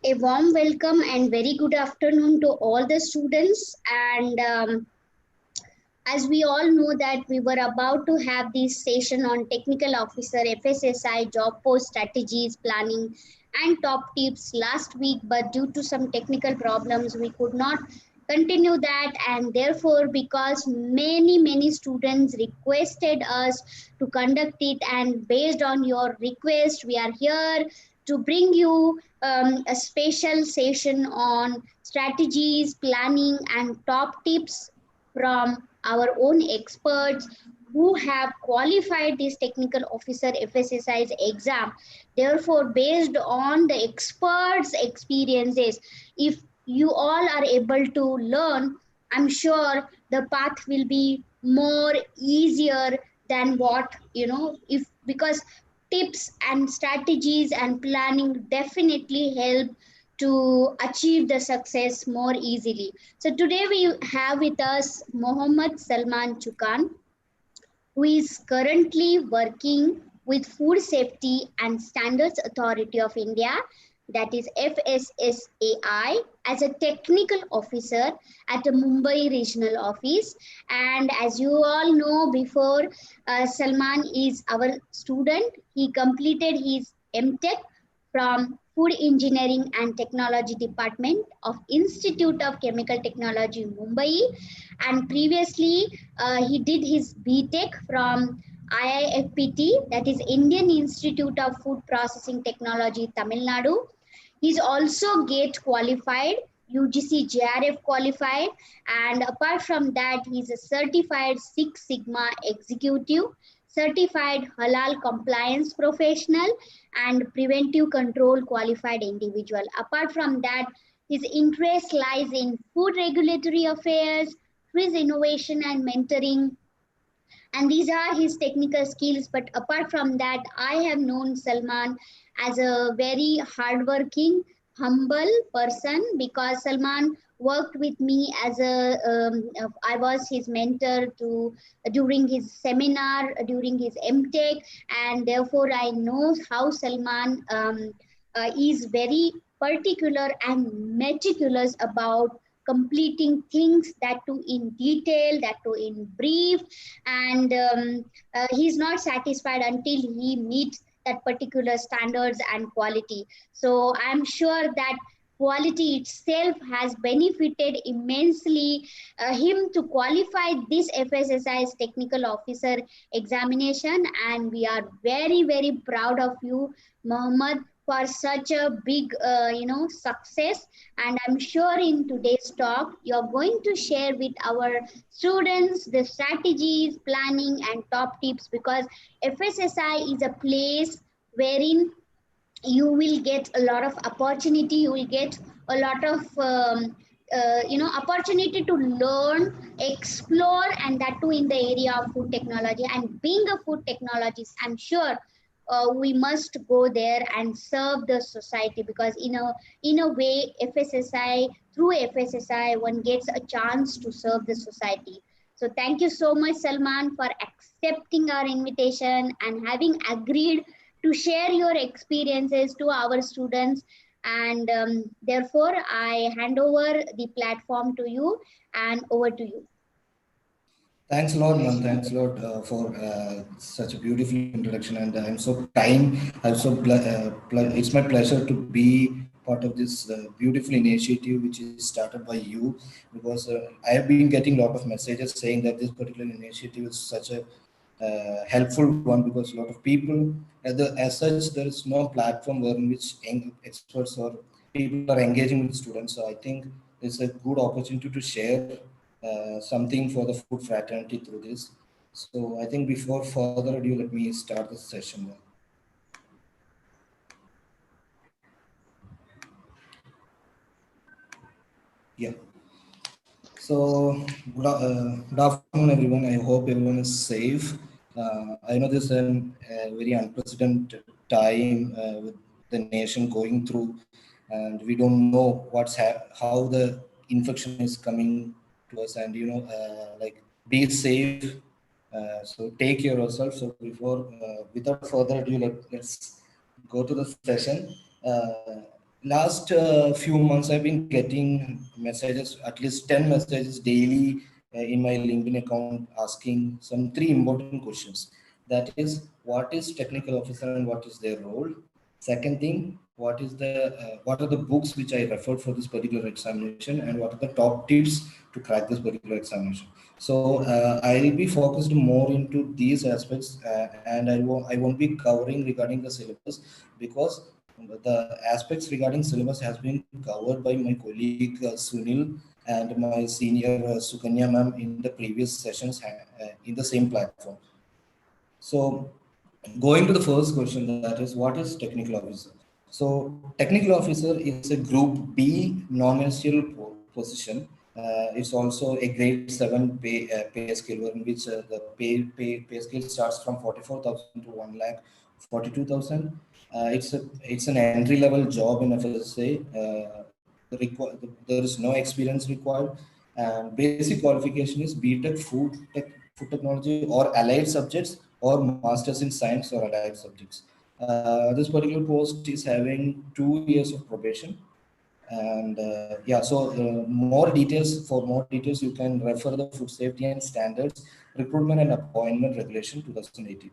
A warm welcome and very good afternoon to all the students. And as we all know that we were about to have this session on technical officer FSSI job post strategies, planning and top tips last week, but due to some technical problems we could not continue that, and therefore because many students requested us to conduct it, and based on your request we are here to bring you a special session on strategies, planning and top tips from our own experts who have qualified this technical officer FSSI's exam. Therefore, based on the experts' experiences, if you all are able to learn, I'm sure the path will be more easier than what if, because tips and strategies and planning definitely help to achieve the success more easily. So today we have with us Mohammed Salman Chukkan, who is currently working with Food Safety and Standards Authority of India, that is FSSAI, as a technical officer at a Mumbai regional office. And as you all know, before Salman is our student, he completed his MTech from Food Engineering and Technology Department of Institute of Chemical Technology, Mumbai, and previously he did his BTech from IIFPT, that is Indian Institute of Food Processing Technology, Tamil Nadu. He's also GATE qualified, UGC JRF qualified, and apart from that, he's a certified Six Sigma executive, certified halal compliance professional, and preventive control qualified individual. Apart from that, his interest lies in food regulatory affairs, his innovation and mentoring, and these are his technical skills. But apart from that, I have known Salman as a very hardworking, humble person, because Salman worked with me as I was his mentor to during his seminar, during his MTech, and therefore I know how Salman is very particular and meticulous about completing things, that too in detail, that too in brief, and he's not satisfied until he meets that particular standards and quality. So I'm sure that quality itself has benefited immensely him to qualify this FSSI's technical officer examination, and we are very proud of you, Mohammed, for such a big success. And I'm sure in today's talk you're going to share with our students the strategies, planning and top tips, because FSSI is a place wherein you will get a lot of opportunity, you will get a lot of opportunity to learn, explore, and that too in the area of food technology. And being a food technologist, I'm sure we must go there and serve the society, because in a way through FSSI one gets a chance to serve the society. So thank you so much, Salman, for accepting our invitation and having agreed to share your experiences to our students. And therefore, I hand over the platform to you, and over to you. Thanks a lot, ma'am. Thanks a lot for such a beautiful introduction. And I'm so kind. It's my pleasure to be part of this beautiful initiative, which is started by you, because I have been getting a lot of messages saying that this particular initiative is such a helpful one, because a lot of people, as such, there is no platform where in which experts or people are engaging with students. So I think it's a good opportunity to share something for the food fraternity through this. So I think before further ado, let me start the session. Yeah. So good afternoon, everyone. I hope everyone is safe. I know this is a very unprecedented time with the nation going through, and we don't know how the infection is coming to us. And like, be safe. So take care of yourself. So without further ado, let's go to the session. last few months I've been getting messages, at least 10 messages daily in my LinkedIn account, asking some three important questions. That is, what is technical officer and what is their role? Second thing, what are the books which I referred for this particular examination, and what are the top tips to crack this particular examination? So I'll be focused more into these aspects, and I won't be covering regarding the syllabus, because the aspects regarding syllabus has been covered by my colleague Sunil and my senior Sukanya ma'am in the previous sessions in the same platform. So going to the first question, that is, what is technical officer? So technical officer is a group B non-ministerial position. It's also a grade 7 pay scale, in which the pay scale starts from 44,000 to 1,42,000. It's an entry level job in FSSAI. There is no experience required, and basic qualification is BTech food technology or allied subjects, or masters in science or allied subjects. This particular post is having 2 years of probation. And yeah, so for more details, you can refer the Food Safety and Standards Recruitment and Appointment Regulation 2018.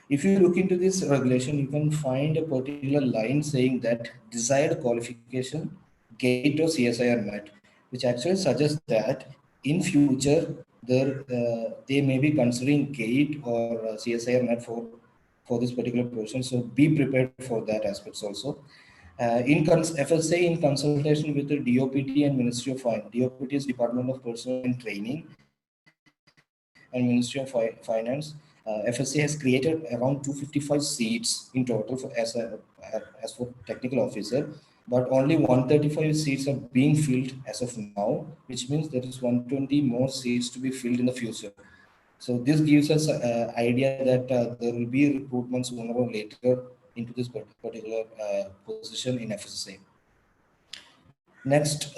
If you look into this regulation, you can find a particular line saying that desired qualification, GATE or CSI are met, which actually suggests that in future they may be considering GATE or CSI are met for this particular person. So be prepared for that aspects also. FSA, in consultation with the DOPT and Ministry of Finance, DOPT is Department of Personnel and Training, and Ministry of Finance, FSA has created around 255 seats in total as for technical officer, but only 135 seats are being filled as of now, which means there is 120 more seats to be filled in the future. So this gives us an idea that there will be recruitment sooner or later into this particular position in FSSA. Next,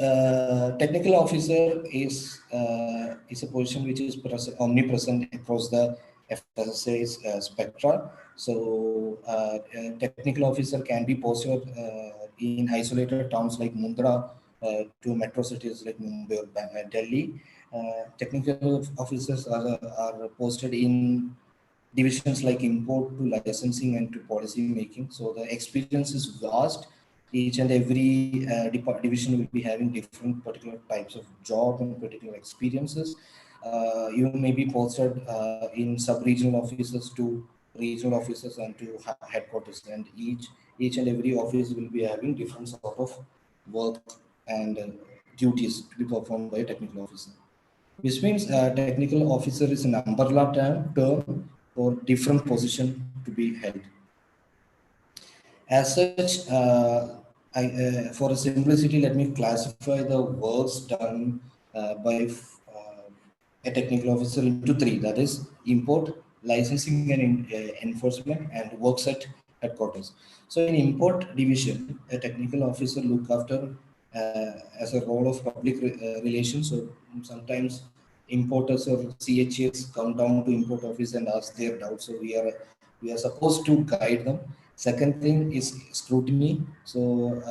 technical officer is a position which is omnipresent across the FSSA's spectra. So, technical officer can be posted in isolated towns like Mundra to metro cities like Mumbai or Delhi. Technical officers are posted in divisions like import to licensing and to policy making. So the experience is vast. Each and every division will be having different particular types of job and particular experiences. You may be posted in sub-regional offices to regional offices and to headquarters, and each and every office will be having different sort of work and duties to be performed by a technical officer, which means technical officer is an umbrella term for different position to be held. As such, for a simplicity, let me classify the works done by a technical officer into three. That is import, licensing and enforcement, and works at headquarters. So in import division, a technical officer look after as a role of public relations. So sometimes importers or CHAs come down to import office and ask their doubts. So we are supposed to guide them. Second thing is scrutiny. So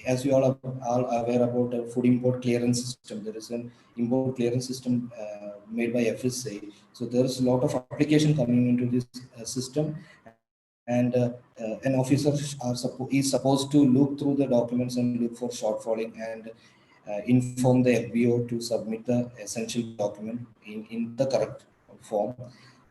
as you all aware about the food import clearance system, there is an import clearance system made by FSA. So there is a lot of application coming into this system, and an officer is supposed to look through the documents and look for shortfalling and inform the FBO to submit the essential document in the correct form.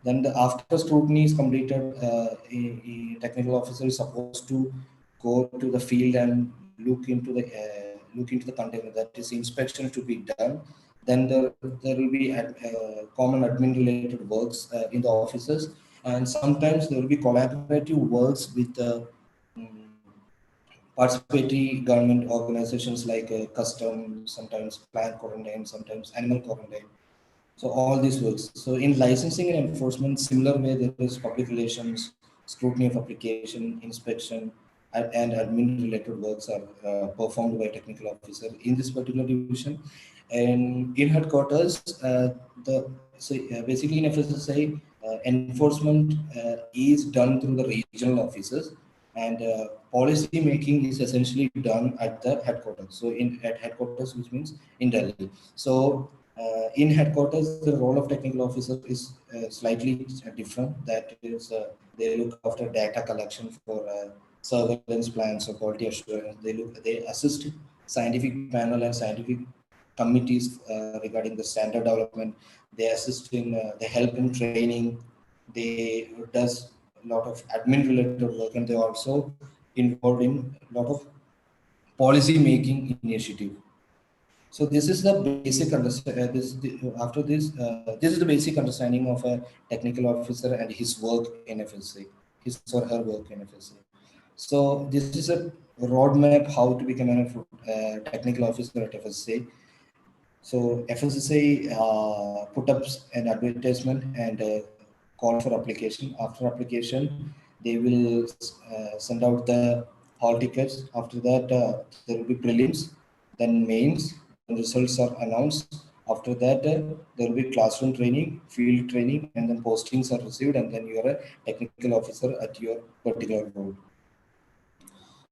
Then after scrutiny is completed, a technical officer is supposed to go to the field and look into the container. That is inspection to be done. Then there will be common admin related works in the offices, and sometimes there will be collaborative works with participatory government organizations like custom, sometimes plant quarantine, sometimes animal quarantine. So all these works. So in licensing and enforcement, similar way, there is public relations, scrutiny of application, inspection, and admin related works are performed by technical officer in this particular division. And in headquarters, basically in FSSAI, enforcement is done through the regional offices, and policy making is essentially done at the headquarters. So at headquarters, which means in Delhi. So in headquarters, the role of technical officer is slightly different. That is, they look after data collection for surveillance plans or quality assurance. They assist scientific panel and scientific committees regarding the standard development. They assist in, they help in training. They does a lot of admin related work, and they also involved in a lot of policy making initiative. So this is the basic understanding. This is the basic understanding of a technical officer and his work in FSA, his or her work in FSA. So this is a roadmap how to become a technical officer at FSA. So FSSAI put up an advertisement and call for application. After application, they will send out the hall tickets. After that, there will be prelims, then mains, then results are announced. After that, there will be classroom training, field training, and then postings are received, and then you are a technical officer at your particular role.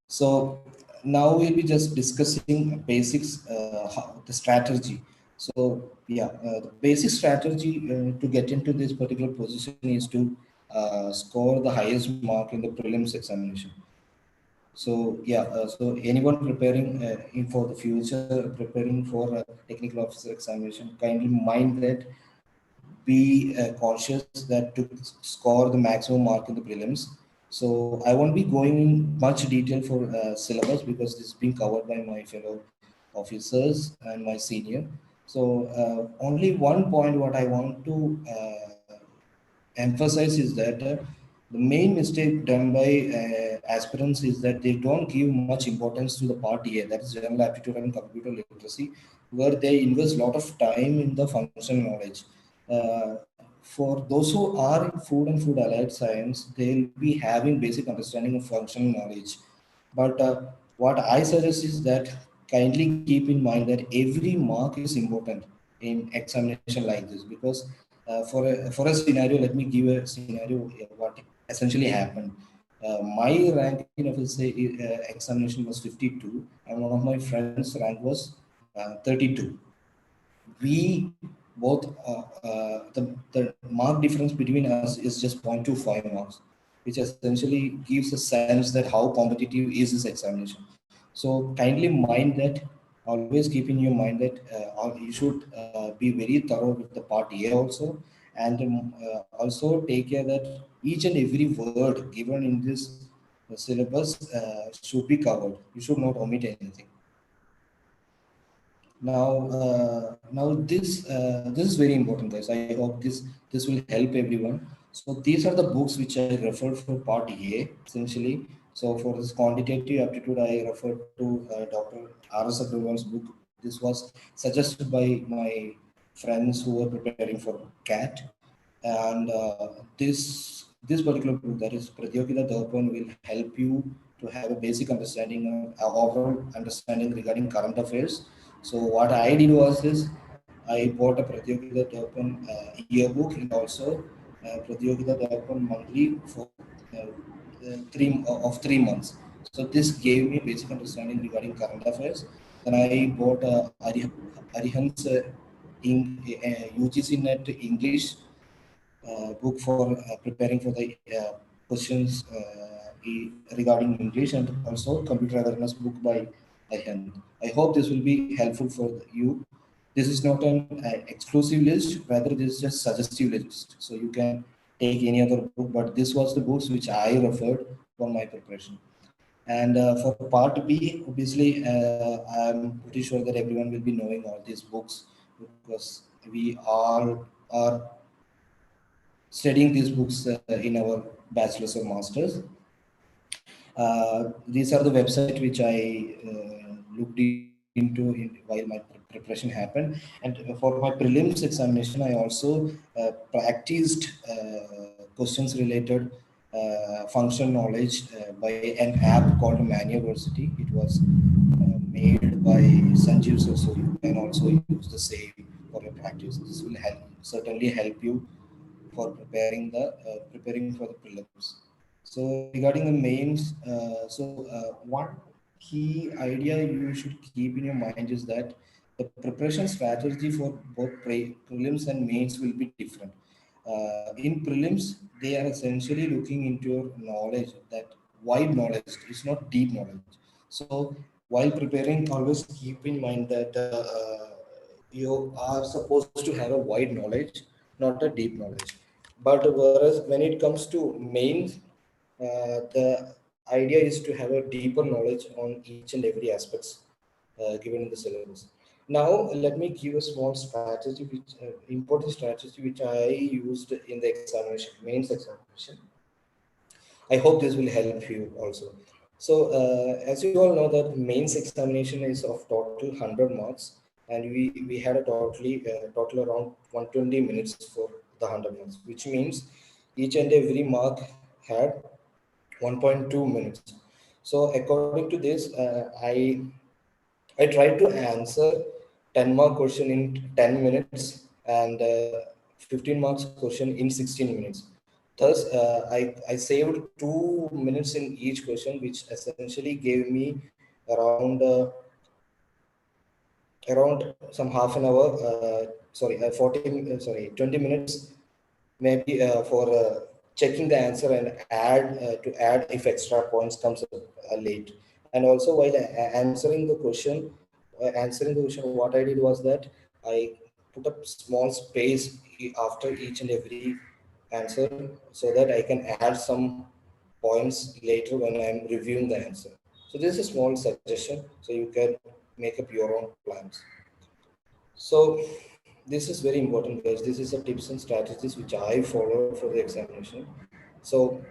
So now we'll be just discussing basics, the strategy. So yeah, the basic strategy to get into this particular position is to score the highest mark in the prelims examination. So yeah, so anyone preparing for the future, preparing for technical officer examination, kindly mind that, be conscious that to score the maximum mark in the prelims. So I won't be going in much detail for syllabus because this is being covered by my fellow officers and my senior. So only one point what I want to emphasize is that the main mistake done by aspirants is that they don't give much importance to the part A, that is general aptitude and computer literacy, where they invest a lot of time in the functional knowledge. For those who are in food and food allied science, they'll be having basic understanding of functional knowledge. But what I suggest is that kindly keep in mind that every mark is important in examination like this, because for a scenario, let me give a scenario what essentially happened. My rank in FSA examination was 52, and one of my friends' rank was 32. We both the mark difference between us is just 0.25 marks, which essentially gives a sense that how competitive is this examination. So kindly mind that, always keep in your mind that you should be very thorough with the part A also, and also take care that each and every word given in this syllabus should be covered. You should not omit anything. Now this is very important, guys. I hope this will help everyone. So these are the books which I referred for part A essentially. So for this quantitative aptitude, I referred to Dr. R.S. Agrawal's book. This was suggested by my friends who were preparing for CAT, and this particular book, that is Pratyogita Darpan, will help you to have a basic understanding, overall understanding regarding current affairs. So what I did was this: I bought a Pratyogita Darpan yearbook, and also Pratyogita Darpan monthly for 3 months. So this gave me basic understanding regarding current affairs. Then I bought Arihant's UGC Net English book for preparing for the questions regarding English, and also computer awareness book by Ayhan. I hope this will be helpful for you. This is not an exclusive list, rather this is just suggestive list. So you can take any other book, but this was the books which I referred for my preparation. And for part B, obviously, I'm pretty sure that everyone will be knowing all these books because we all are studying these books in our bachelor's or master's. These are the website which I looked into while my preparation happened. And for my prelims examination, I also practiced questions related functional knowledge by an app called Maniaversity. It was made by Sanjeev, so you can also use the same for your practice. This will certainly help you for preparing for the prelims. So regarding the mains, one key idea you should keep in your mind is that the preparation strategy for both prelims and mains will be different. In prelims, they are essentially looking into your knowledge, that wide knowledge. It's not deep knowledge. So while preparing, always keep in mind that you are supposed to have a wide knowledge, not a deep knowledge. But whereas when it comes to mains, the idea is to have a deeper knowledge on each and every aspects given in the syllabus. Now, let me give a small strategy, which important strategy which I used in the examination, mains examination. I hope this will help you also. So, as you all know, that mains examination is of total 100 marks, and we had a total around 120 minutes for the 100 marks, which means each and every mark had 1.2 minutes. So according to this, I tried to answer 10 mark question in 10 minutes and 15 marks question in 16 minutes. Thus, I saved 2 minutes in each question, which essentially gave me around around some half an hour. 20 minutes maybe for checking the answer and add if extra points comes late. And also while answering the question, what I did was that I put a small space after each and every answer so that I can add some points later when I'm reviewing the answer. So this is a small suggestion so you can make up your own plans. So this is very important, guys. This is a tips and strategies which I followed for the examination. So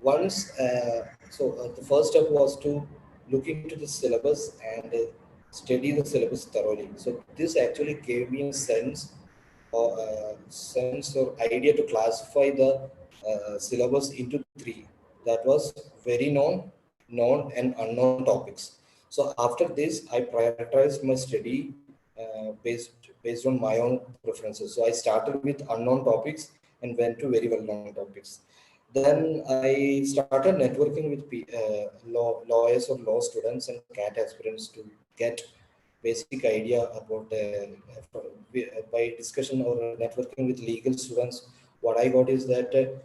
the first step was to look into the syllabus and study the syllabus thoroughly. So this actually gave me a sense or idea to classify the syllabus into three. That was very known and unknown topics. So after this, I prioritized my study based on my own preferences. So I started with unknown topics and went to very well known topics. Then I started networking with lawyers or law students and CAT aspirants to get basic idea about by discussion or networking with legal students. What I got is that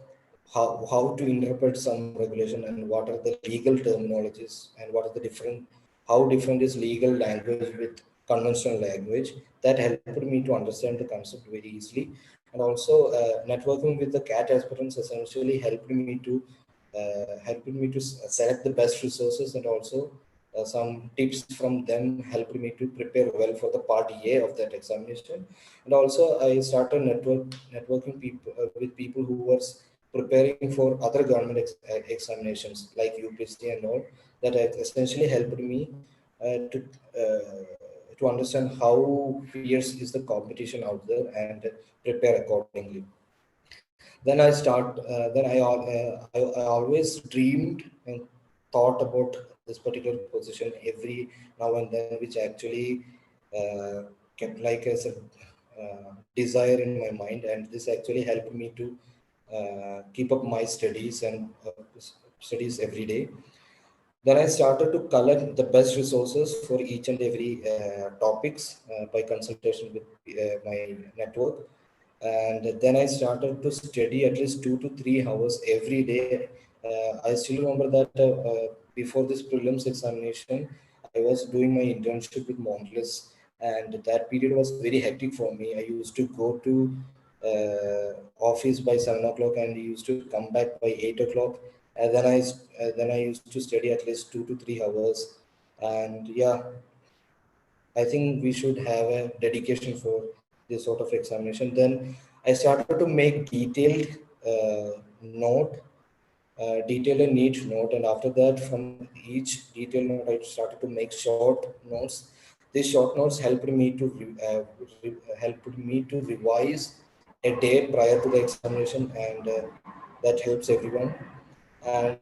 how to interpret some regulation and what are the legal terminologies and what are the how different is legal language with conventional language. That helped me to understand the concept very easily. And also networking with the CAT aspirants essentially helped me to select the best resources, and also some tips from them helped me to prepare well for the part A of that examination. And also I started networking people with people who were preparing for other government examinations like UPSC and all. That essentially helped me uh, to uh, to understand how fierce is the competition out there and prepare accordingly. Then I always dreamed and thought about this particular position every now and then, which actually kept like as a desire in my mind, and this actually helped me to keep up my studies and studies every day. Then I started to collect the best resources for each and every topics by consultation with my network. And then I started to study at least 2 to 3 hours every day. I still remember that before this prelims examination, I was doing my internship with Mondelez, and that period was very hectic for me. I used to go to office by 7 o'clock and used to come back by 8 o'clock, and then I used to study at least 2 to 3 hours. And yeah, I think we should have a dedication for this sort of examination. Then I started to make note, detailed and neat note, and after that, from each detailed note, I started to make short notes. These short notes helped me to revise a day prior to the examination, and that helps everyone. And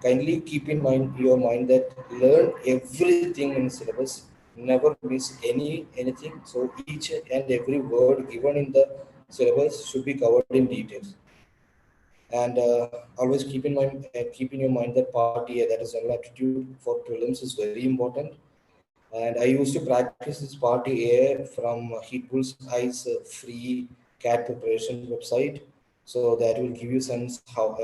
kindly keep in your mind that learn everything in syllabus, never miss anything. So each and every word given in the syllabus should be covered in details. And always keep in your mind that part A, that is general aptitude for prelims, is very important. And I used to practice this part A from Heat Bullseye's free CAT preparation website. So that will give you sense how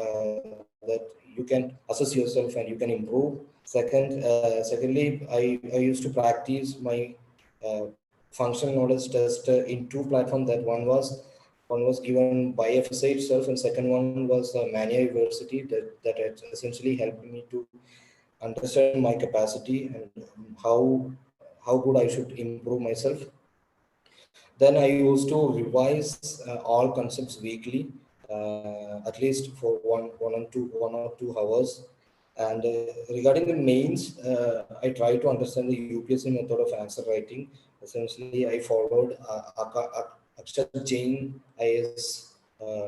that you can assess yourself and you can improve. Secondly, I used to practice my uh, functional knowledge test in two platforms. That one was given by FSA itself, and second one was Mania University. That essentially helped me to understand my capacity and how good I should improve myself. Then I used to revise all concepts weekly, at least for one or two hours. And regarding the mains, I try to understand the UPSC method of answer writing. Essentially, I followed Akshat Jain IS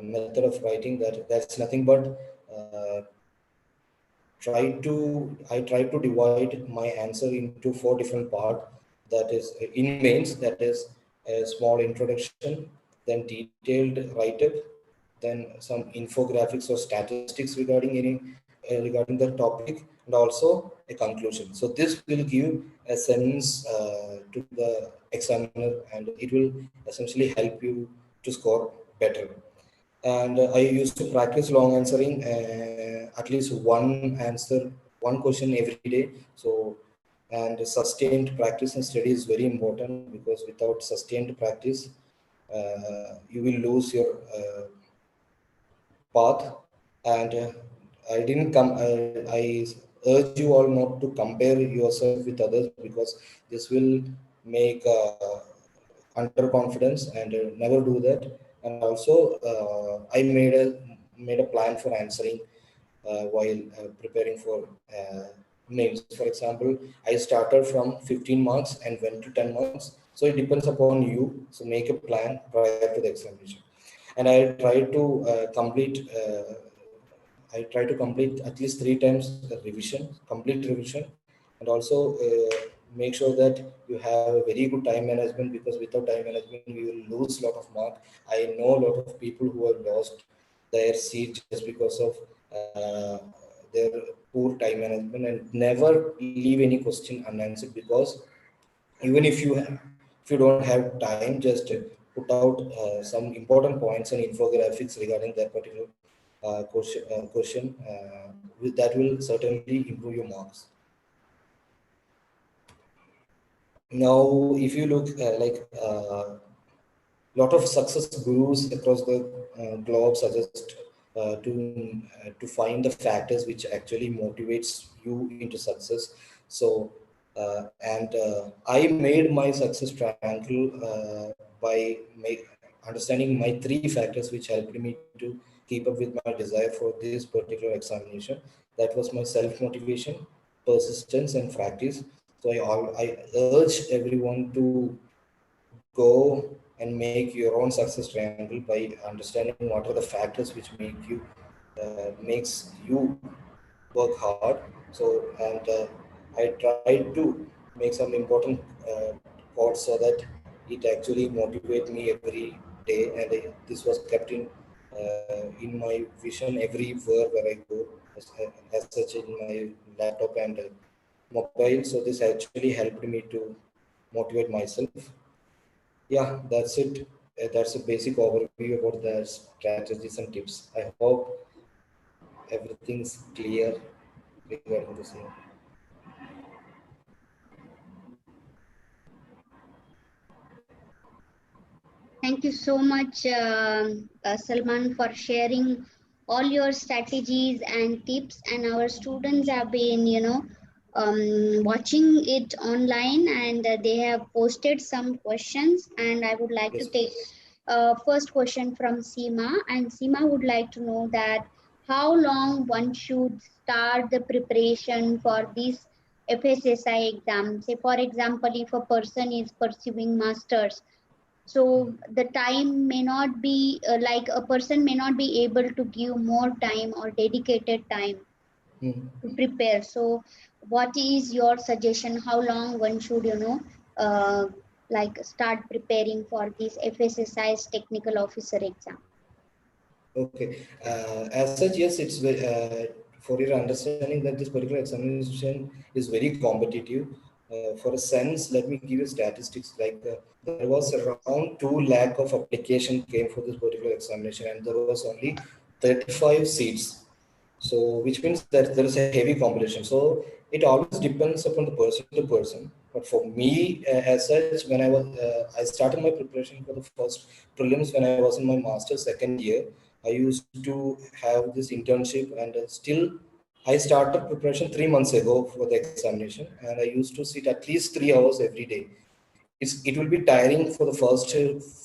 method of writing. That's nothing but uh, I try to divide my answer into four different parts. That is in mains, that is a small introduction, then detailed write-up, then some infographics or statistics regarding the topic, and also a conclusion. So this will give a sense to the examiner, and it will essentially help you to score better. And I used to practice long answering, at least one question every day. So, and sustained practice and study is very important, because without sustained practice, you will lose your path. And I didn't come. I urge you all not to compare yourself with others, because this will make underconfidence, and never do that. And also, I made a plan for answering while preparing for mains. For example, I started from 15 marks and went to 10 marks. So it depends upon you. So make a plan prior to the examination. And I try to complete at least three times the revision, complete revision. And also make sure that you have a very good time management, because without time management, you will lose a lot of mark. I know a lot of people who have lost their seat just because of their poor time management, and never leave any question unanswered. Because even if you don't have time, just put out some important points and infographics regarding that particular question, that will certainly improve your marks. Now, if you look lot of success gurus across the globe suggest to find the factors which actually motivates you into success. So I made my success triangle understanding my three factors which helped me to keep up with my desire for this particular examination. That was my self motivation, persistence, and practice. So I urge everyone to go and make your own success triangle by understanding what are the factors which makes you work hard. So, and I tried to make some important quotes so that it actually motivate me every day. And this was kept in my vision everywhere where I go, as such in my laptop and mobile. So this actually helped me to motivate myself. Yeah, that's it. That's a basic overview about the strategies and tips. I hope everything's clear regarding the same. Thank you so much, Salman, for sharing all your strategies and tips. And our students have been, watching it online, and they have posted some questions. And I would like to Yes, take please. first question from Seema. And Seema would like to know that how long one should start the preparation for this FSSI exam. Say, for example, if a person is pursuing masters, so the time may not be like a person may not be able to give more time or dedicated time Hmm. to prepare. So what is your suggestion, how long one should uh, like start preparing for this FSSI's technical officer exam? Okay. As such, yes, it's for your understanding that this particular examination is very competitive. For a sense, let me give you statistics. Like there was around 2 lakh of application came for this particular examination, and there was only 35 seats. So, which means that there is a heavy competition. So, it always depends upon the person to person. But for me, as such, when I started my preparation for the first prelims when I was in my master's second year. I used to have this internship, and still I started preparation 3 months ago for the examination, and I used to sit at least 3 hours every day. It will be tiring for the first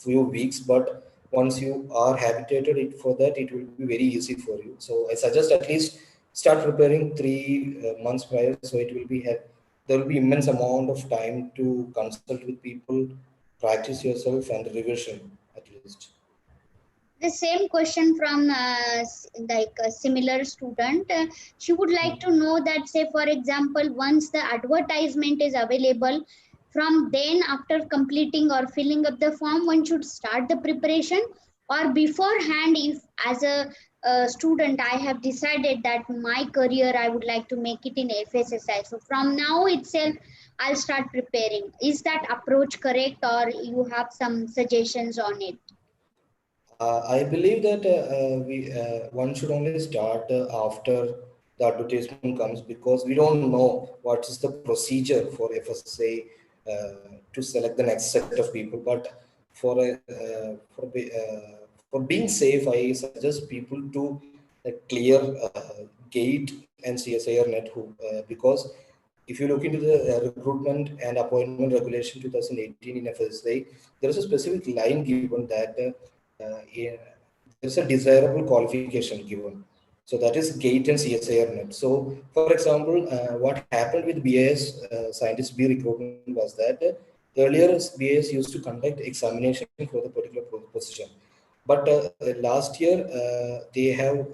few weeks, but once you are habituated it for that, it will be very easy for you. So I suggest at least start preparing 3 months prior, so it will be there will be immense amount of time to consult with people, practice yourself, and revision at least. The same question from like a similar student. She would like to know that, say for example, once the advertisement is available, from then after completing or filling up the form, one should start the preparation, or beforehand, if as a student I have decided that my career I would like to make it in FSSI, so from now itself I'll start preparing. Is that approach correct, or you have some suggestions on it? I believe that we one should only start after the advertisement comes, because we don't know what is the procedure for FSSA to select the next set of people. But for being safe, I suggest people to clear GATE and CSIR net, because if you look into the recruitment and appointment regulation 2018 in FSSAI, there is a specific line given that yeah, there's a desirable qualification given. So that is GATE and CSIR net. So, for example, what happened with BAS scientist B recruitment was that earlier BAS used to conduct examination for the particular position, but last year they have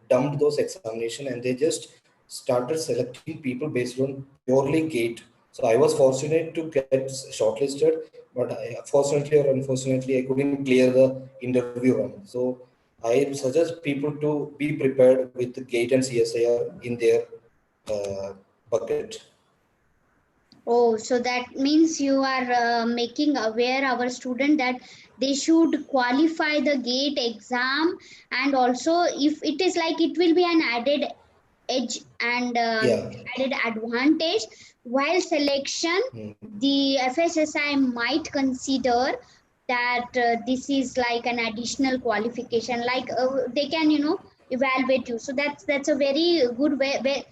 dumped those examination, and they just started selecting people based on purely GATE. So I was fortunate to get shortlisted, but fortunately or unfortunately, I couldn't clear the interview run. So I suggest people to be prepared with GATE and CSIR in their uh, bucket. Oh, so that means you are making aware our student that they should qualify the GATE exam, and also if it is like, it will be an added edge and Yeah. added advantage while selection. Mm. The FSSI might consider that this is like an additional qualification, like they can, evaluate you. So that's a very good way.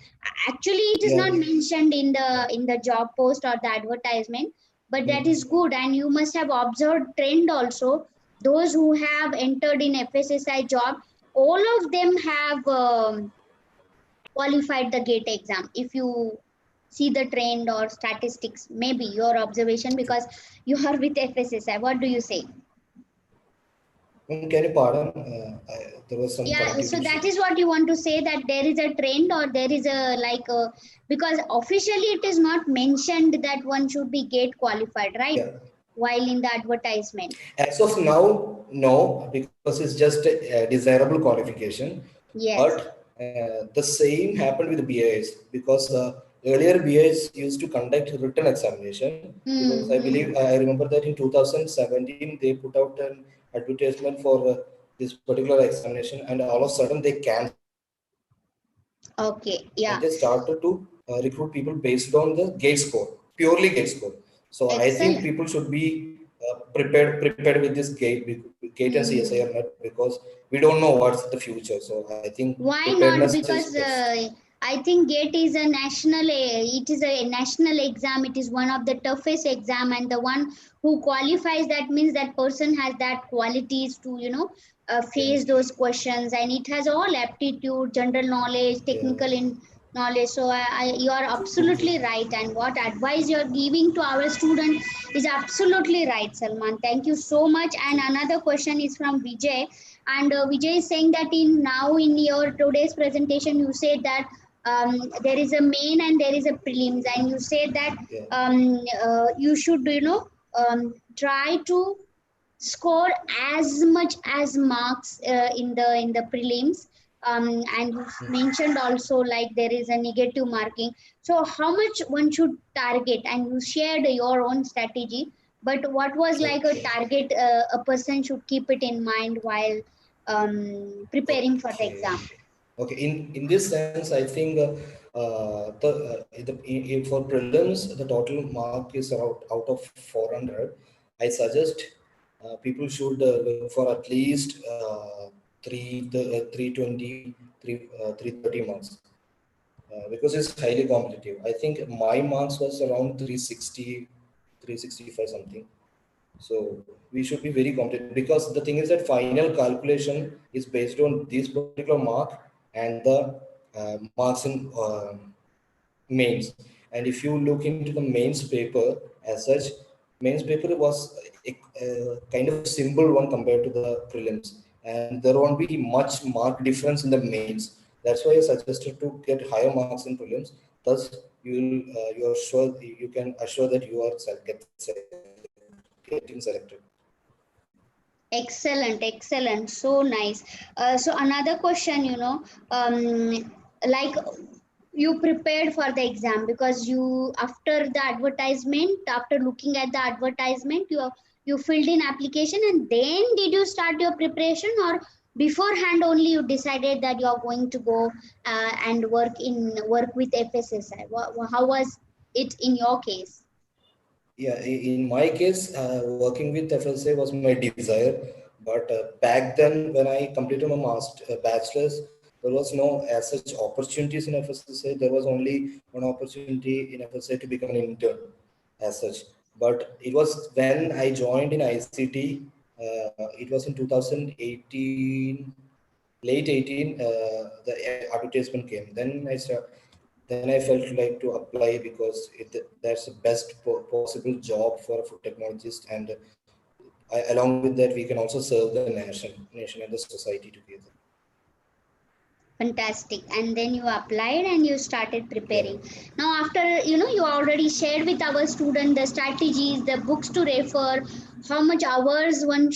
Actually it is Yeah. not mentioned in the job post or the advertisement, but that Mm. is good. And you must have observed trend also. Those who have entered in FSSI job, all of them have qualified the GATE exam. If you see the trend or statistics, maybe your observation, because you are with FSSI, what do you say? Can you pardon? There was some Yeah, connectivity so issue. that is what you want to say, that there is a trend, or there is a like a, because officially it is not mentioned that one should be GATE qualified, right? Yeah. While in the advertisement. As of now, no, because it's just a desirable qualification. Yes. But the same happened with BIS, because earlier BIS used to conduct written examination, because I believe Hmm. I remember that in 2017 they put out an advertisement for this particular examination, and all of a sudden they cancelled it, and they Okay. started Yeah. to recruit people based on the GATE score, purely GATE score. So I think people Excellent. should be prepared with this GATE and CSIR Hmm. net, because we don't know what's the future. So I think Why not? preparedness is Because best. I think GATE is a national, it is a national exam. It is one of the toughest exam, and the one who qualifies, that means that person has that qualities to, Yeah, face those questions, and it has all aptitude, general knowledge, yeah. technical in knowledge. So you are absolutely right, and what advice you are giving to our student is absolutely right, Salman. Thank you so much. And another question is from Vijay, and Vijay is saying that in now in your today's presentation, you said that there is a main and there is a prelims, and you said that Yeah. you should, try to score as much as marks in the prelims. And you mentioned also like there is a negative marking. So how much one should target? And you shared your own strategy, but what was like a Okay. target a person should keep it in mind while preparing for the Okay. exam? Okay. In this sense, I think for prelims, the total mark is out of 400. I suggest people should look for at least 320, 330 marks, because it's highly competitive. I think my marks was around 360, 365 something. So we should be very competitive, because the thing is that final calculation is based on this particular mark and the marks in mains. And if you look into the mains paper as such, mains paper was a kind of simple one compared to the prelims, and there won't be much mark difference in the mains. That's why I suggested to get higher marks in prelims. Thus, you are sure, you can assure that you are getting selected. Excellent, excellent. So nice. So another question, like you prepared for the exam because you after the advertisement, after looking at the advertisement, you filled in application and then did you start your preparation, or beforehand only you decided that you are going to go and work with FSSI? How was it in your case? Yeah, in my case, working with FSA was my desire. But back then, when I completed my bachelor's, there was no as such opportunities in FSSA. There was only one opportunity in FSA to become an intern as such. But it was when I joined in ICT, it was in 2018, late 18, the advertisement came. Then I felt like to apply, because that's the best possible job for a food technologist, and along with that, we can also serve the nation and the society together. Fantastic. And then you applied and you started Yeah, preparing. Now, after you already shared with our student the strategies, the books to refer, how many hours one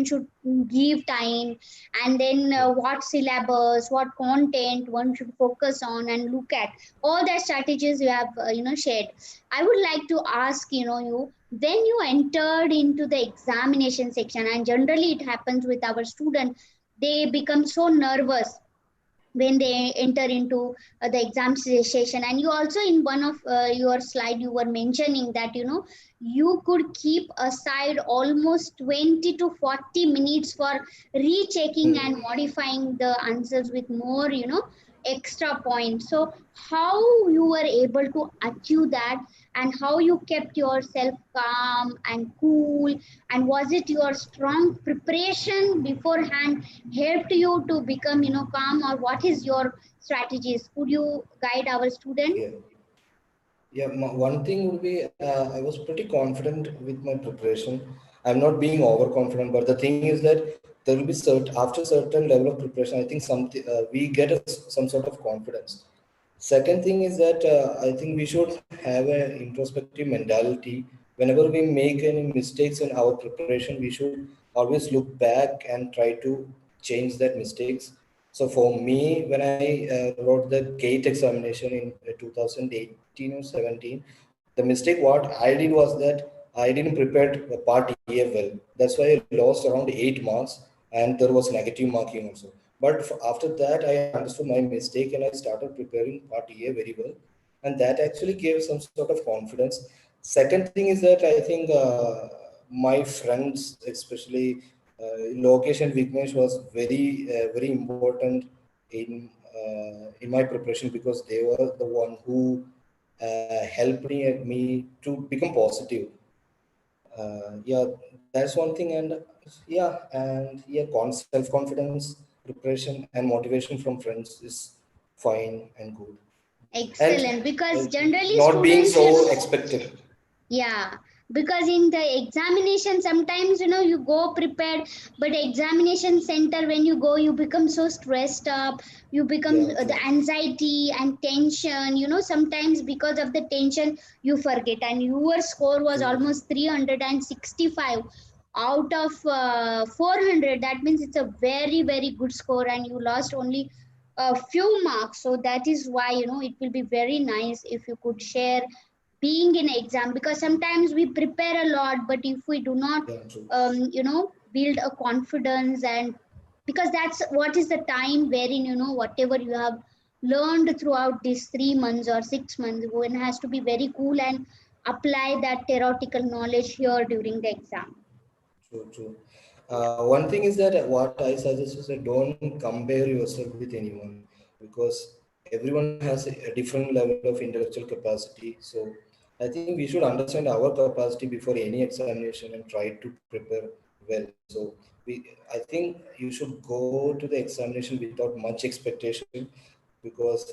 should give time, and then yeah, what syllabus, what content one should focus on and look at. All the strategies you have, shared. I would like to ask, you when you entered into the examination section, and generally it happens with our student, they become so nervous when they enter into the exam session. And you also in one of your slide you were mentioning that you could keep aside almost 20 to 40 minutes for rechecking and mm, modifying the answers with more extra points. So how you were able to achieve that, and how you kept yourself calm and cool, and was it your strong preparation beforehand helped you to become calm, or what is your strategies? Could you guide our student? yeah. Yeah, one thing would be, I was pretty confident with my preparation. I'm not being overconfident, but the thing is that there will be after certain level of preparation, I think we get some sort of confidence. Second thing is that I think we should have an introspective mentality. Whenever we make any mistakes in our preparation, we should always look back and try to change that mistakes. So for me, when I wrote the GATE examination in 2018 or 17, the mistake what I did was that I didn't prepare part A well. That's why I lost around 8 marks, and there was negative marking also. But after that, I understood my mistake and I started preparing part A very well, and that actually gave some sort of confidence. Second thing is that I think my friends, especially Lokesh and Vignesh, was very important in my preparation, because they were the one who helped me to become positive. Yeah, that's one thing. And yeah, self confidence, preparation, and motivation from friends is fine and good. And Excellent, because uh, generally not being students, so expected. yeah, because in the examination sometimes you go prepared, but examination center when you go you become so stressed up, you become Yeah, the true. anxiety and tension, sometimes because of the tension you forget, and your score was True. almost 365. out of 400, that means it's a very, very good score, and you lost only a few marks. So that is why, it will be very nice if you could share being in exam, because sometimes we prepare a lot, but if we do not Yeah, true. build a confidence, and because that's what is the time wherein whatever you have learned throughout these 3 months or 6 months, one has to be very cool and apply that theoretical knowledge here during the exam. True, true. One thing is that what I suggest is that don't compare yourself with anyone, because everyone has a different level of intellectual capacity. So I think we should understand our capacity before any examination and try to prepare well. So I think you should go to the examination without much expectation, because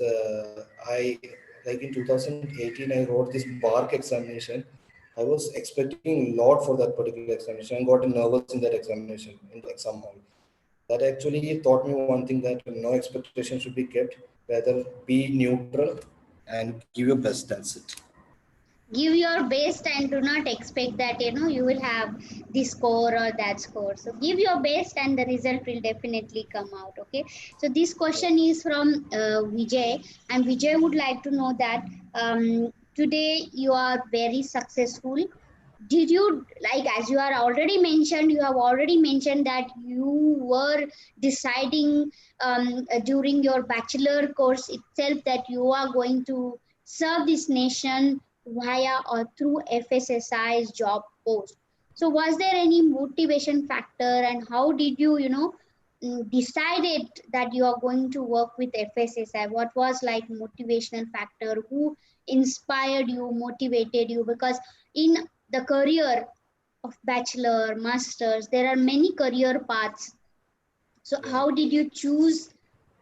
like in 2018, I wrote this BARC examination. I was expecting a lot for that particular examination and got nervous in that examination in the exam hall. That actually taught me one thing, that no expectation should be kept, rather be neutral and give your best. That's it. Give your best and do not expect that you will have this score or that score. So give your best and the result will definitely come out. Okay, so this question is from Vijay, and Vijay would like to know that today you are very successful. Did you, like, as you are already mentioned, you have already mentioned that you were deciding during your bachelor course itself that you are going to serve this nation via or through FSSAI's job post. So was there any motivation factor, and how did you decided that you are going to work with FSSAI? What was like motivational factor? Who inspired you, motivated you? Because in the career of bachelor, masters, there are many career paths. So Yeah. how did you choose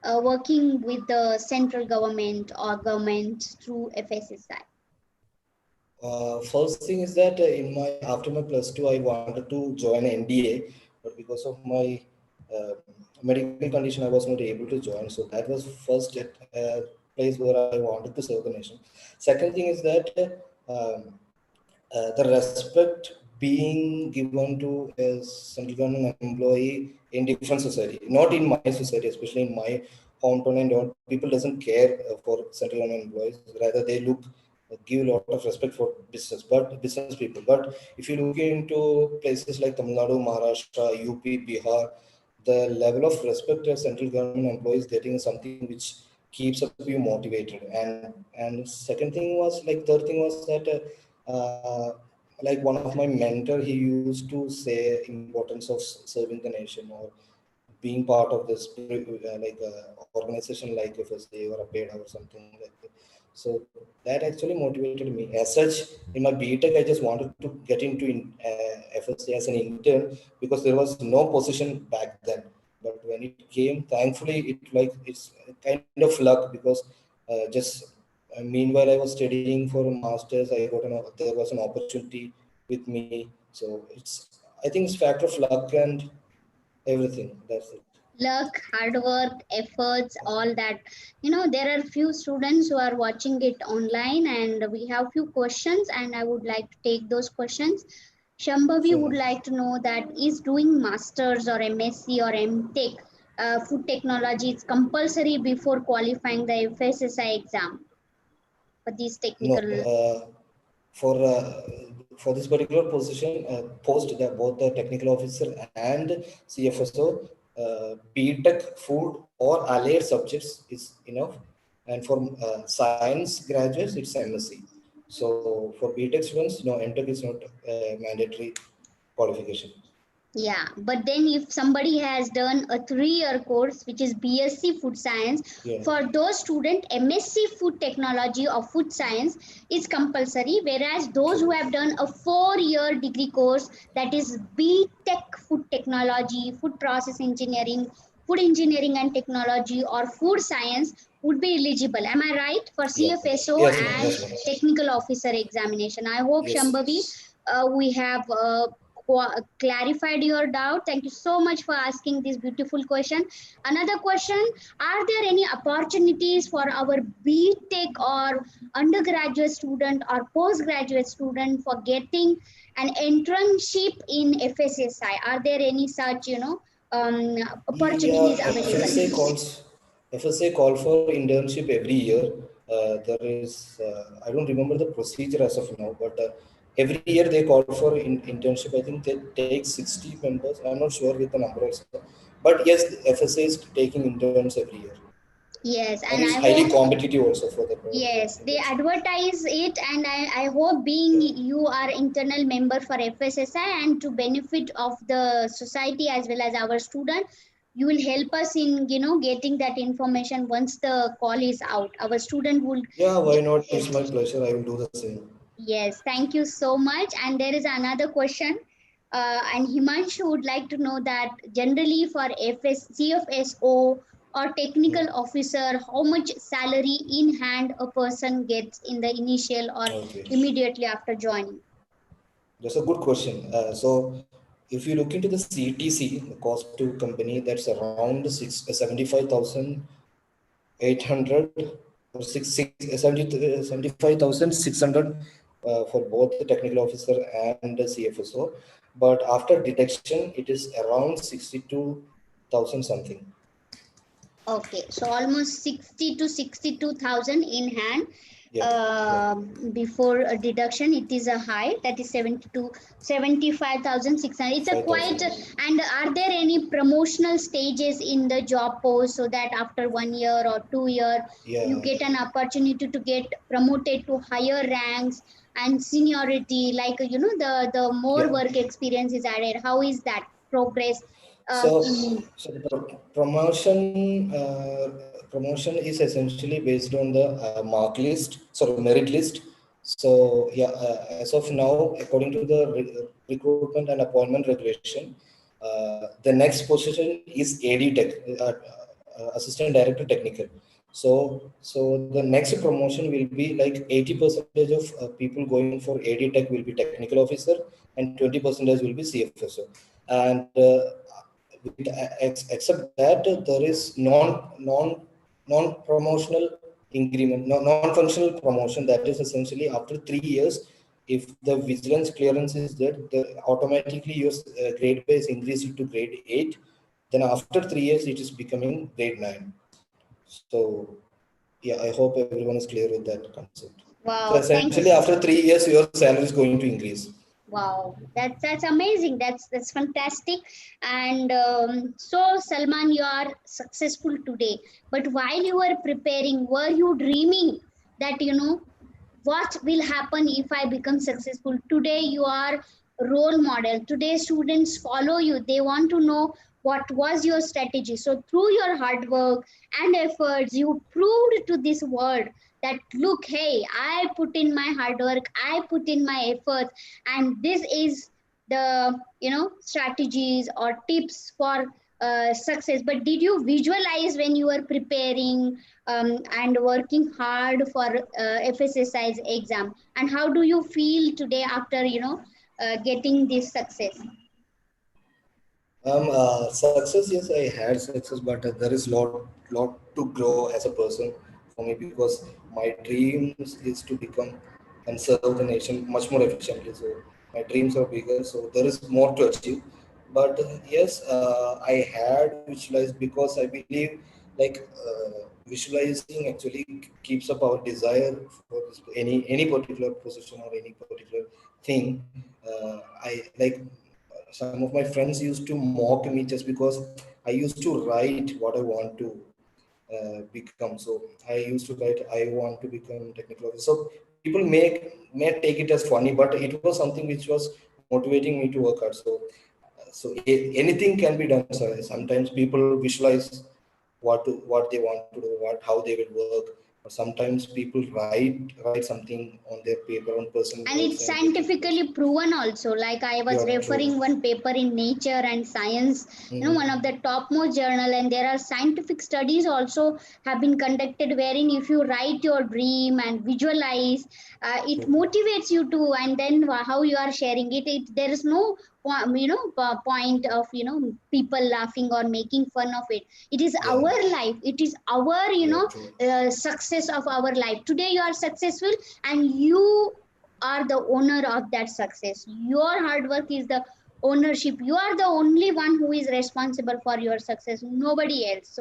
working with the central government or government through FSSI? First thing is that in my after my plus two, I wanted to join NDA, but because of my uh, medical condition, I was not able to join. So that was first place where I wanted to serve the nation. Second thing is that the respect being given to a central government employee in different society, not in my society, especially in my hometown and all, people doesn't care for central government employees. Rather, they look give a lot of respect for business people. But if you look into places like Tamil Nadu, Maharashtra, UP, Bihar, the level of respect that central government employees getting is something which keeps up you motivated. And second thing was like third thing was that like one of my mentor, he used to say importance of serving the nation or being part of this like organization like FSA or a paid or something like that. So that actually motivated me. As such, in my BTech, I just wanted to get into FSA as an intern, because there was no position back then. But when it came, thankfully, it's kind of luck, because just meanwhile I was studying for a masters, there was an opportunity with me. So I think it's factor of luck and everything. That's it. Luck, hard work, efforts, all that. There are few students who are watching it online, and we have few questions, and I would like to take those questions. Shambhavi Sure. would like to know that is doing masters or MSc or MTech food technology is compulsory before qualifying the FSSI exam for these No, technical. for this particular position, post, that both the technical officer and CFSO, BTech food or allied subjects is enough, and for science graduates it's MSc. So for BTech students, no, MTech is not a mandatory qualification. Yeah, but then if somebody has done a 3-year course, which is BSc Food Science, Yeah. for those student, MSc Food Technology or Food Science is compulsory, whereas those who True. have done a 4-year degree course, that is B.Tech Food Technology, Food Process Engineering, Food Engineering and Technology, or Food Science would be eligible. Am I right? For Yeah. CFSO Yes, ma'am. and Yes, ma'am. Technical Officer examination. I hope, Yes. Shambhavi, we have clarified your doubt. Thank you so much for asking this beautiful question. Another question: are there any opportunities for our BTech or undergraduate student or postgraduate student for getting an internship in FSSI? Are there any such, opportunities Yeah, available? FSA call for internship every year. There is I don't remember the procedure as of now, but every year they call for internship. I think they take 60 members. I'm not sure with the number also, but yes, FSA is taking interns every year, Yes, and and it's I highly hope, competitive also for the yes, they internship. advertise it, and I hope being Yeah. you are internal member for FSSI and to benefit of the society as well as our student, you will help us in, getting that information once the call is out. Our student will Yeah, why get not? It's my helped. pleasure. I will do the same. Yes, thank you so much. And there is another question. And Himanshu would like to know that generally for CFSO or Hmm. technical officer, how much salary in hand a person gets in the initial or Okay. immediately after joining? That's a good question. So, if you look into the CTC, the cost to company, that's around 75,800 or 75,600 for both the technical officer and the CFSO. But after deduction, it is around 62,000 something. Okay, so almost 60 to 62,000 in hand. Yeah, yeah, Before a deduction, it is a high, that is 72, 75,600. It's a quite, 5,000. and are there any promotional stages in the job post so that after 1 year or 2 year, you Yeah. get an opportunity to get promoted to higher ranks and seniority, like, the more Yeah. work experience is added? How is that progress? So, In so the promotion is essentially based on the mark list, sorry, merit list. So yeah, as of now, according to the recruitment and appointment regulation, the next position is AD Tech, Assistant Director Technical. So the next promotion will be like 80% of people going for AD Tech will be technical officer, and 20% will be CFSO. And except that there is non promotional increment, non functional promotion, that is essentially after 3 years, if the vigilance clearance is there, automatically your grade base increases to grade 8. Then after 3 years it is becoming grade 9. So yeah, I hope everyone is clear with that concept. So wow, essentially thanks. after 3 years your salary is going to increase. Wow, that's amazing. That's fantastic. And so, Salman, you are successful today. But while you were preparing, were you dreaming that, what will happen if I become successful? Today you are role model. Today students follow you. They want to know what was your strategy. So through your hard work and efforts, you proved to this world that, look, hey, I put in my hard work, I put in my efforts, and this is the, strategies or tips for success. But did you visualize when you were preparing and working hard for FSSI's exam? And how do you feel today after, getting this success? Success, yes, I had success, but there is lot to grow as a person for me, because my dreams is to become and serve the nation much more efficiently. So my dreams are bigger, so there is more to achieve. But yes, I had visualized, because I believe like visualizing actually keeps up our desire for any particular position or any particular thing. I like Some of my friends used to mock me just because I used to write what I want to become. So I used to write, I want to become technical officer. So people may take it as funny, but it was something which was motivating me to work hard. Anything can be done. So sometimes people visualize what they want to do, what how they will work. Or sometimes people write something on their paper, on personal And notes, it's and they take it as, scientifically proven also. Like I was yeah, true. referring one paper in Nature and Science, one of Hmm. the topmost journal, and there are scientific studies also have been conducted wherein if you write your dream and visualize, it True. motivates you to, and then how you are sharing it, there is no point of people laughing or making fun of it. It is Yeah, our life, it is our yeah, true. success of our life. Today you are successful, and you are the owner of that success. Your hard work is the ownership. You are the only one who is responsible for your success, nobody else.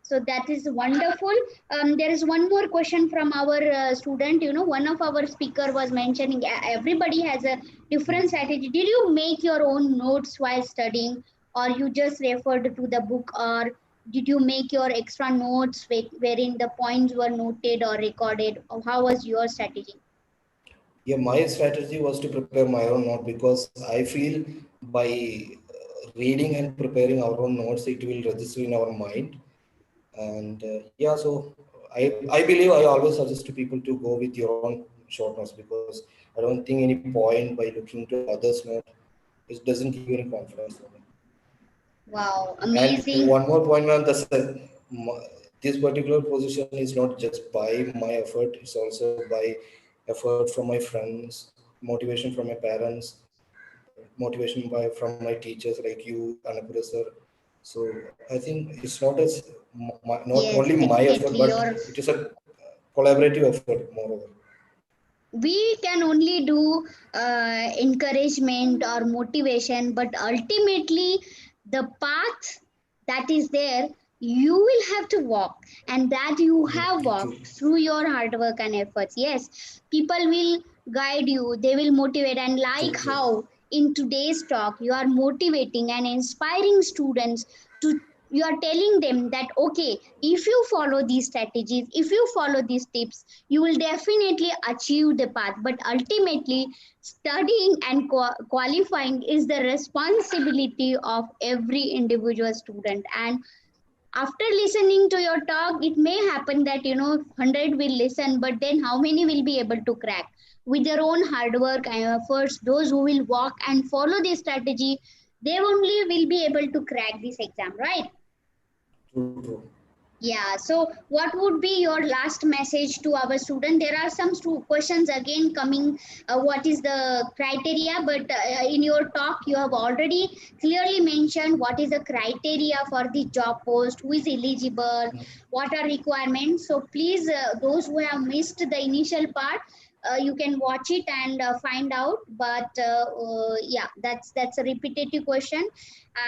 So that is wonderful. There is one more question from our student. One of our speaker was mentioning everybody has a different strategy. Did you make your own notes while studying, or you just referred to the book, or did you make your extra notes wherein the points were noted or recorded? Or how was your strategy? Yeah, my strategy was to prepare my own note because I feel by reading and preparing our own notes, it will register in our mind. And yeah, so I believe I always suggest to people to go with your own short notes because I don't think any point by looking to others' note, it doesn't give you any confidence for me. Wow, And amazing. one more point, man, this particular position is not just by my effort, it's also by effort from my friends, motivation from my parents, motivation from my teachers like you, Anapura sir. So I think it's not not Yes, only my effort, definitely. but it is a collaborative effort, moreover. We can only do encouragement or motivation, but ultimately the path that is there, you will have to walk, and that you Yeah, have true. walked through your hard work and efforts. Yes, people will guide you, they will motivate, and like True, true. how in today's talk you are motivating and inspiring students to, you are telling them that okay, if you follow these strategies, if you follow these tips, you will definitely achieve the path. But ultimately, studying and qualifying is the responsibility of every individual student. And after listening to your talk, it may happen that 100 will listen, but then how many will be able to crack with their own hard work and efforts? Those who will walk and follow this strategy, they only will be able to crack this exam, right? True, true. Yeah, so what would be your last message to our student? There are some questions again coming. What is the criteria? But in your talk, you have already clearly mentioned what is the criteria for the job post, who is eligible, what are requirements. So please, those who have missed the initial part, you can watch it and find out. But yeah, that's a repetitive question.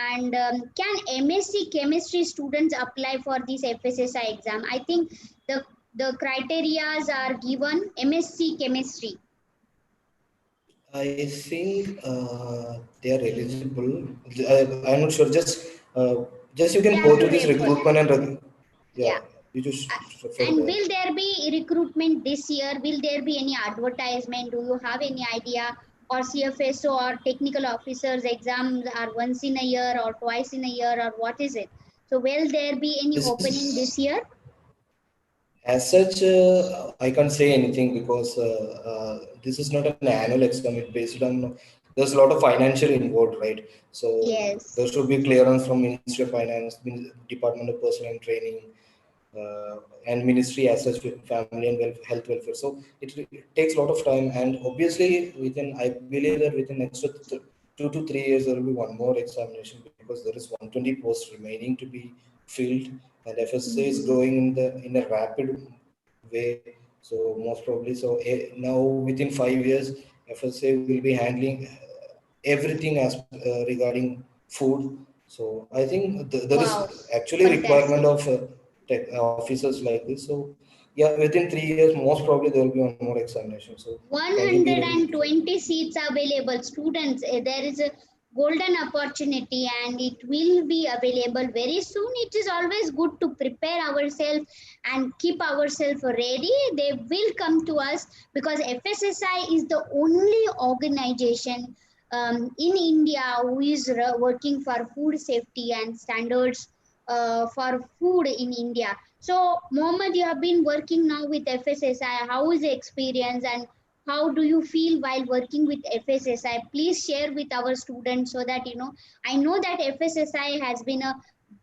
And can MSc chemistry students apply for this FSSI exam? I think the criterias are given. MSc chemistry. I think they are eligible. I'm not sure. Just you They can have go to to this refer. recruitment and Yeah. yeah, you just refer And there. will there be recruitment this year? Will there be any advertisement? Do you have any idea? Or CFSO or technical officers exams are once in a year or twice in a year, or what is it? So will there be any This opening is this year? as such. I can't say anything because this is not an annual exam. It's based on there's a lot of financial involved, right? So there Yes. should be clearance from Ministry of Finance, Department of Personnel and Training, and ministry as such, family and health welfare. So it takes a lot of time, and obviously within, I believe that within next 2 to 3 years there will be one more examination because there is 120 posts remaining to be filled, and FSA is Mhm. growing in a rapid way. So most probably, so now within 5 years, FSA will be handling everything as regarding food. So I think there Wow, is actually requirement fantastic. of officers like this. So yeah, within 3 years, most probably there will be one more examination. So can you be ready for it? 120 seats available. Students, there is a golden opportunity and it will be available very soon. It is always good to prepare ourselves and keep ourselves ready. They will come to us because FSSI is the only organization in India who is working for food safety and standards for food in India. So, Mohammed, you have been working now with FSSI. How is the experience, and how do you feel while working with FSSI? Please share with our students so that I know that FSSI has been a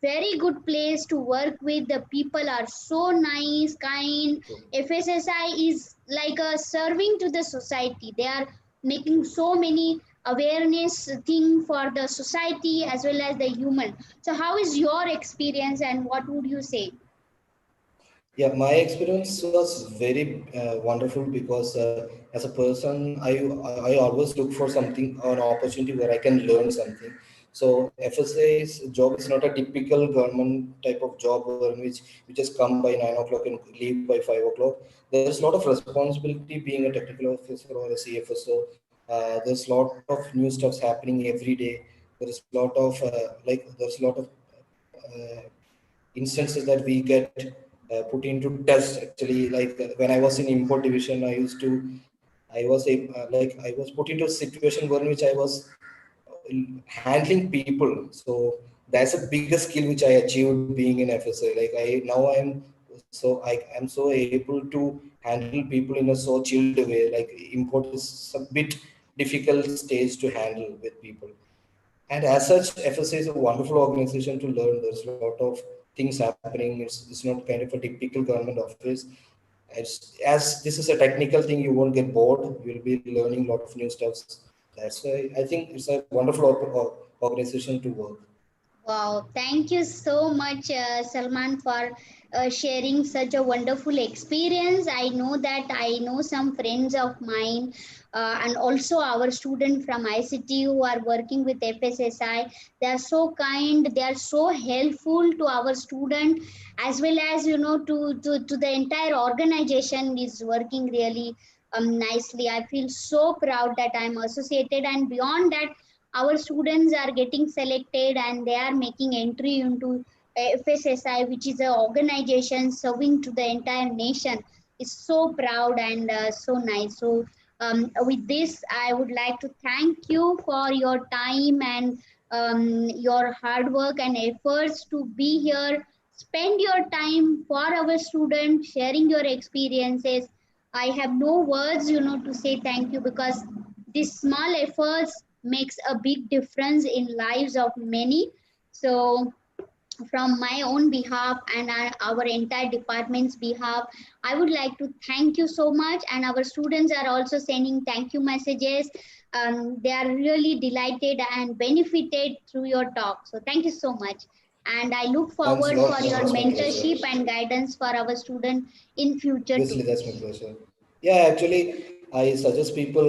very good place to work with. The people are so nice, kind. FSSI is like a serving to the society. They are making so many awareness thing for the society as well as the human. So how is your experience and what would you say? Yeah, my experience was very wonderful because as a person, I always look for something or an opportunity where I can learn something. So FSA's job is not a typical government type of job in which you just come by 9 o'clock and leave by 5 o'clock. There's a lot of responsibility being a technical officer or a CFSO. There's a lot of new stuffs happening every day. There is a lot of there's a lot of uh, instances that we get put into test. Actually, like when I was in import division, I was put into a situation where in which I was handling people. So that's the biggest skill which I achieved being in FSA. Like I now I am so able to handle people in a so chilled way. Like import is a bit difficult stage to handle with people. And as such, FSA is a wonderful organization to learn. There's a lot of things happening. It's not kind of a typical government office. As this is a technical thing, you won't get bored. You'll be learning a lot of new stuff. That's why I think it's a wonderful organization to work. Wow, thank you so much, Salman, for sharing such a wonderful experience. I know that I know some friends of mine and also our student from ICT who are working with FSSI. They are so kind, they are so helpful to our student as well as, to the entire organization is working really nicely. I feel so proud that I'm associated, and beyond that, our students are getting selected and they are making entry into FSSI, which is an organization serving to the entire nation. It's so proud and so nice. So, with this, I would like to thank you for your time and your hard work and efforts to be here. Spend your time for our students, sharing your experiences. I have no words, to say thank you, because these small efforts makes a big difference in lives of many. So from my own behalf and our entire department's behalf, I would like to thank you so much, and our students are also sending thank you messages. They are really delighted and benefited through your talk, so thank you so much, and I look Thanks a forward lot, for man. your That's my mentorship pleasure. and guidance for our student in future too. Obviously, that's my pleasure. Yeah, actually, I suggest people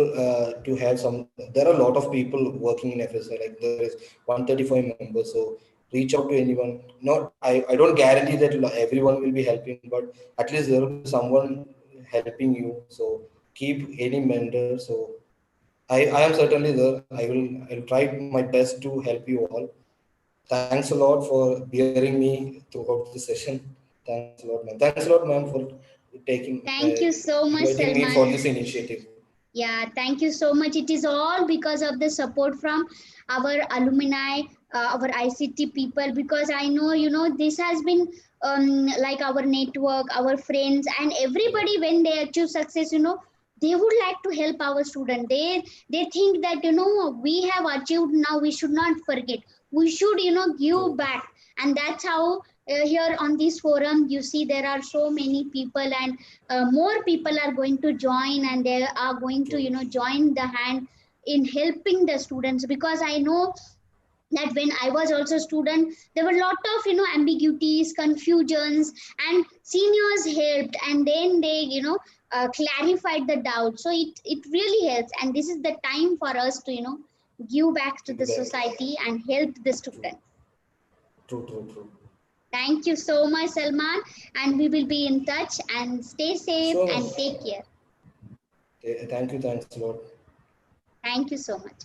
to have some. There are a lot of people working in FSI. Like there is 135 members. So reach out to anyone. Not, I don't guarantee that everyone will be helping, but at least there will be someone helping you. So keep any mentor. So I am certainly there. I'll try my best to help you all. Thanks a lot for bearing me throughout the session. Thanks a lot, ma'am. Thanks a lot, ma'am, for Thank you so much, inviting me for this Salman. initiative. Yeah, thank you so much. It is all because of the support from our alumni, our ICT people, because I know, this has been like our network, our friends, and everybody when they achieve success, they would like to help our student. They think that, we have achieved now, we should not forget. We should, give True, back. And that's how here on this forum, you see there are so many people, and more people are going to join, and they are going to true, join the hand in helping the students, because I know that when I was also student, there were a lot of ambiguities, confusions, and seniors helped, and then they clarified the doubt. So it really helps, and this is the time for us to give back to give the back. society and help the True, students. true, true, true. Thank you so much, Salman, and we will be in touch, and stay safe Sure, and ma'am. take care. Thank you, thanks a lot. Thank you so much.